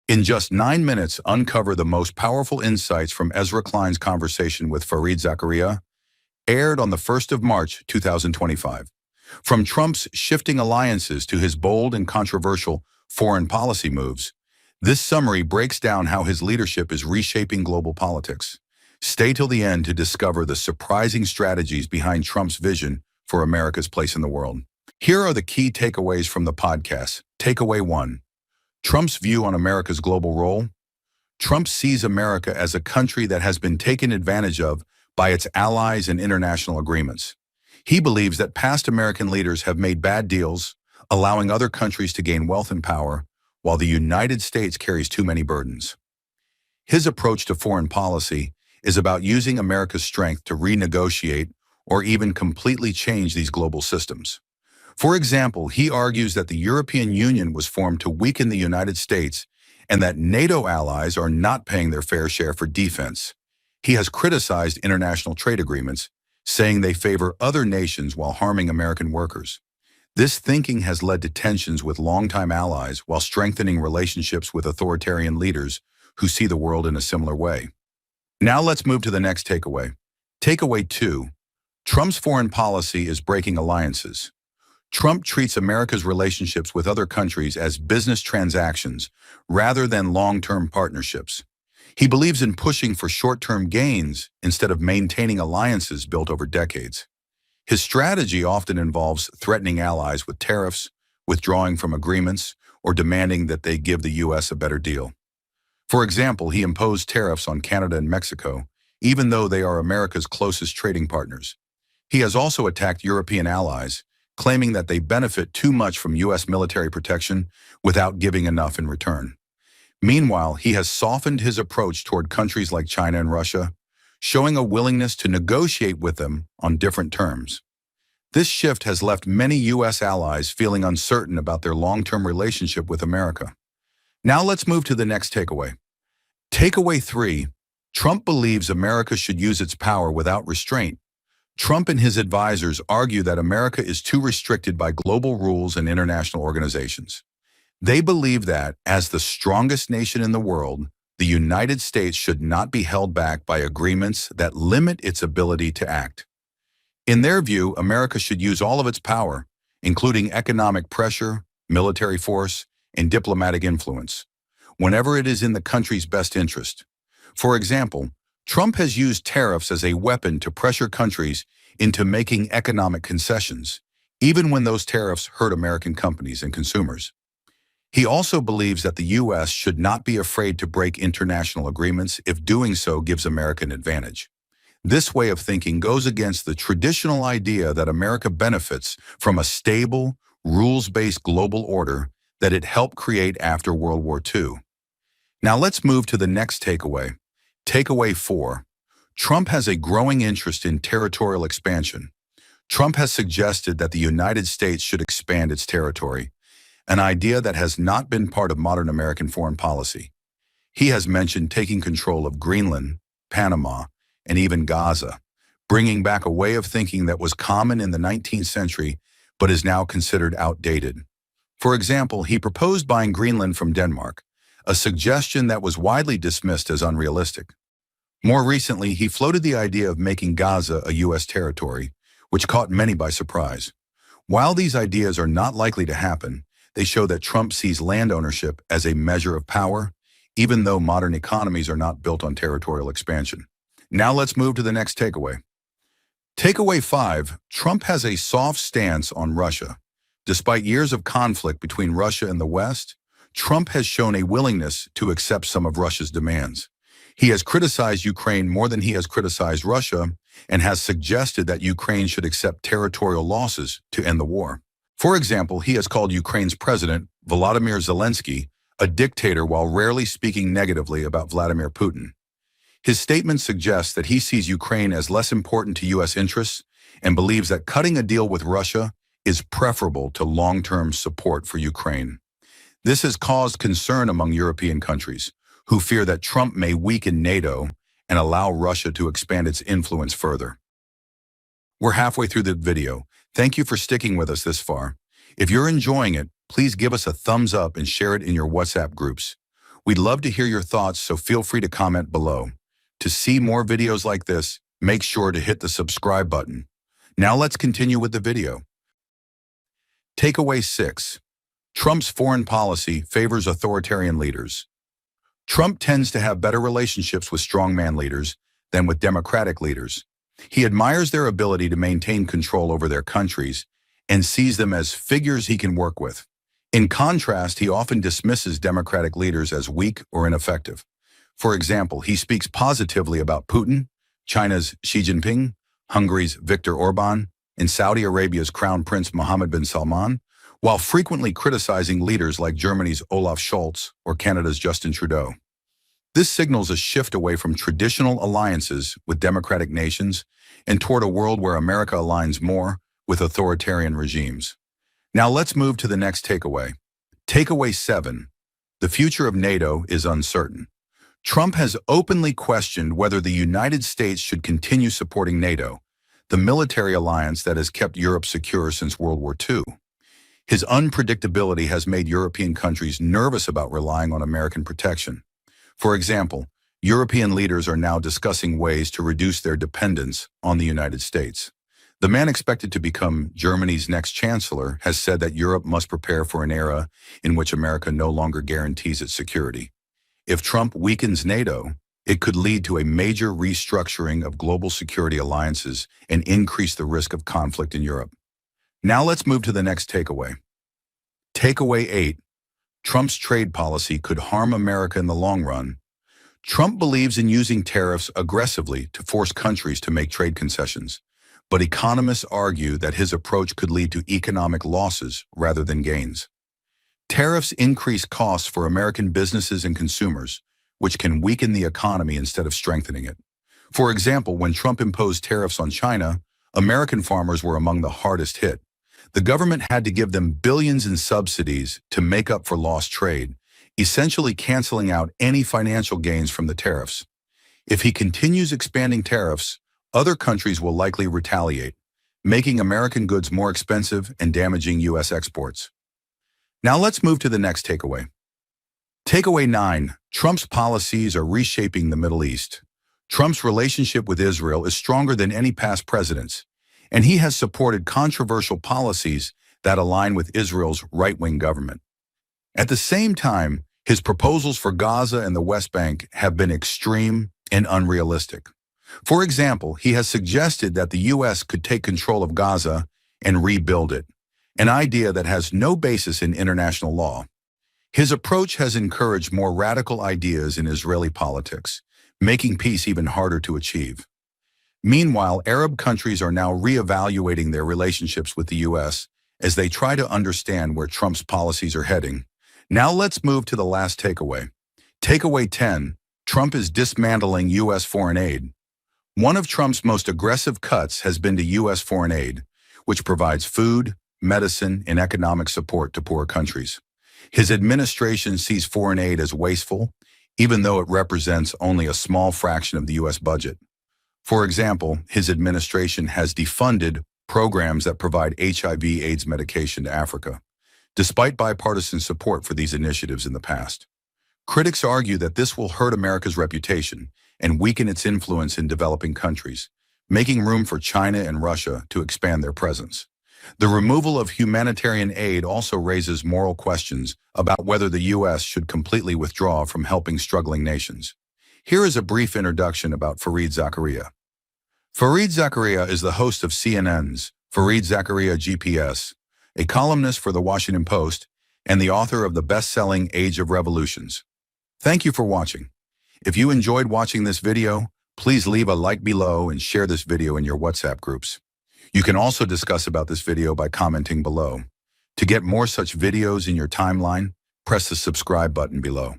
In just 9 minutes, uncover the most powerful insights from Ezra Klein's conversation with Fareed Zakaria, aired on the 1st of March, 2025. From Trump's shifting alliances to his bold and controversial foreign policy moves, this summary breaks down how his leadership is reshaping global politics. Stay till the end to discover the surprising strategies behind Trump's vision for America's place in the world. Here are the key takeaways from the podcast. Takeaway 1. Trump's view on America's global role. Trump sees America as a country that has been taken advantage of by its allies and international agreements. He believes that past American leaders have made bad deals, allowing other countries to gain wealth and power, while the United States carries too many burdens. His approach to foreign policy is about using America's strength to renegotiate or even completely change these global systems. For example, he argues that the European Union was formed to weaken the United States and that NATO allies are not paying their fair share for defense. He has criticized international trade agreements, saying they favor other nations while harming American workers. This thinking has led to tensions with longtime allies while strengthening relationships with authoritarian leaders who see the world in a similar way. Now let's move to the next takeaway. Takeaway 2. Trump's foreign policy is breaking alliances. Trump treats America's relationships with other countries as business transactions rather than long-term partnerships. He believes in pushing for short-term gains instead of maintaining alliances built over decades. His strategy often involves threatening allies with tariffs, withdrawing from agreements, or demanding that they give the U.S. a better deal. For example, he imposed tariffs on Canada and Mexico, even though they are America's closest trading partners. He has also attacked European allies, claiming that they benefit too much from U.S. military protection without giving enough in return. Meanwhile, he has softened his approach toward countries like China and Russia, showing a willingness to negotiate with them on different terms. This shift has left many U.S. allies feeling uncertain about their long-term relationship with America. Now let's move to the next takeaway. Takeaway 3. Trump believes America should use its power without restraint. Trump and his advisors argue that America is too restricted by global rules and international organizations. They believe that, as the strongest nation in the world, the United States should not be held back by agreements that limit its ability to act. In their view, America should use all of its power, including economic pressure, military force, and diplomatic influence, whenever it is in the country's best interest. For example, Trump has used tariffs as a weapon to pressure countries into making economic concessions, even when those tariffs hurt American companies and consumers. He also believes that the U.S. should not be afraid to break international agreements if doing so gives America an advantage. This way of thinking goes against the traditional idea that America benefits from a stable, rules-based global order that it helped create after World War II. Now let's move to the next takeaway. Takeaway 4. Trump has a growing interest in territorial expansion. Trump has suggested that the United States should expand its territory, an idea that has not been part of modern American foreign policy. He has mentioned taking control of Greenland, Panama, and even Gaza, bringing back a way of thinking that was common in the 19th century but is now considered outdated. For example, he proposed buying Greenland from Denmark, a suggestion that was widely dismissed as unrealistic. More recently, he floated the idea of making Gaza a U.S. territory, which caught many by surprise. While these ideas are not likely to happen, they show that Trump sees land ownership as a measure of power, even though modern economies are not built on territorial expansion. Now let's move to the next takeaway. Takeaway 5. Trump has a soft stance on Russia. Despite years of conflict between Russia and the West, Trump has shown a willingness to accept some of Russia's demands. He has criticized Ukraine more than he has criticized Russia and has suggested that Ukraine should accept territorial losses to end the war. For example, he has called Ukraine's president, Volodymyr Zelensky, a dictator while rarely speaking negatively about Vladimir Putin. His statement suggests that he sees Ukraine as less important to U.S. interests and believes that cutting a deal with Russia is preferable to long-term support for Ukraine. This has caused concern among European countries, who fear that Trump may weaken NATO and allow Russia to expand its influence further. We're halfway through the video. Thank you for sticking with us this far. If you're enjoying it, please give us a thumbs up and share it in your WhatsApp groups. We'd love to hear your thoughts, so feel free to comment below. To see more videos like this, make sure to hit the subscribe button. Now let's continue with the video. Takeaway 6. Trump's foreign policy favors authoritarian leaders. Trump tends to have better relationships with strongman leaders than with democratic leaders. He admires their ability to maintain control over their countries and sees them as figures he can work with. In contrast, he often dismisses democratic leaders as weak or ineffective. For example, he speaks positively about Putin, China's Xi Jinping, Hungary's Viktor Orban, and Saudi Arabia's Crown Prince Mohammed bin Salman, while frequently criticizing leaders like Germany's Olaf Scholz or Canada's Justin Trudeau. This signals a shift away from traditional alliances with democratic nations and toward a world where America aligns more with authoritarian regimes. Now let's move to the next takeaway. Takeaway 7. The future of NATO is uncertain. Trump has openly questioned whether the United States should continue supporting NATO, the military alliance that has kept Europe secure since World War II. His unpredictability has made European countries nervous about relying on American protection. For example, European leaders are now discussing ways to reduce their dependence on the United States. The man expected to become Germany's next chancellor has said that Europe must prepare for an era in which America no longer guarantees its security. If Trump weakens NATO, it could lead to a major restructuring of global security alliances and increase the risk of conflict in Europe. Now let's move to the next takeaway. Takeaway 8. Trump's trade policy could harm America in the long run. Trump believes in using tariffs aggressively to force countries to make trade concessions, but economists argue that his approach could lead to economic losses rather than gains. Tariffs increase costs for American businesses and consumers, which can weaken the economy instead of strengthening it. For example, when Trump imposed tariffs on China, American farmers were among the hardest hit. The government had to give them billions in subsidies to make up for lost trade, essentially canceling out any financial gains from the tariffs. If he continues expanding tariffs, other countries will likely retaliate, making American goods more expensive and damaging U.S. exports. Now let's move to the next takeaway. Takeaway 9. Trump's policies are reshaping the Middle East. Trump's relationship with Israel is stronger than any past president's, and he has supported controversial policies that align with Israel's right-wing government. At the same time, his proposals for Gaza and the West Bank have been extreme and unrealistic. For example, he has suggested that the U.S. could take control of Gaza and rebuild it, an idea that has no basis in international law. His approach has encouraged more radical ideas in Israeli politics, making peace even harder to achieve. Meanwhile, Arab countries are now reevaluating their relationships with the U.S. as they try to understand where Trump's policies are heading. Now let's move to the last takeaway. Takeaway 10. Trump is dismantling U.S. foreign aid. One of Trump's most aggressive cuts has been to U.S. foreign aid, which provides food, medicine, and economic support to poor countries. His administration sees foreign aid as wasteful, even though it represents only a small fraction of the U.S. budget. For example, his administration has defunded programs that provide HIV/AIDS medication to Africa, despite bipartisan support for these initiatives in the past. Critics argue that this will hurt America's reputation and weaken its influence in developing countries, making room for China and Russia to expand their presence. The removal of humanitarian aid also raises moral questions about whether the U.S. should completely withdraw from helping struggling nations. Here is a brief introduction about Fareed Zakaria. Fareed Zakaria is the host of CNN's Fareed Zakaria GPS, a columnist for The Washington Post, and the author of the best-selling Age of Revolutions. Thank you for watching. If you enjoyed watching this video, please leave a like below and share this video in your WhatsApp groups. You can also discuss about this video by commenting below. To get more such videos in your timeline, press the subscribe button below.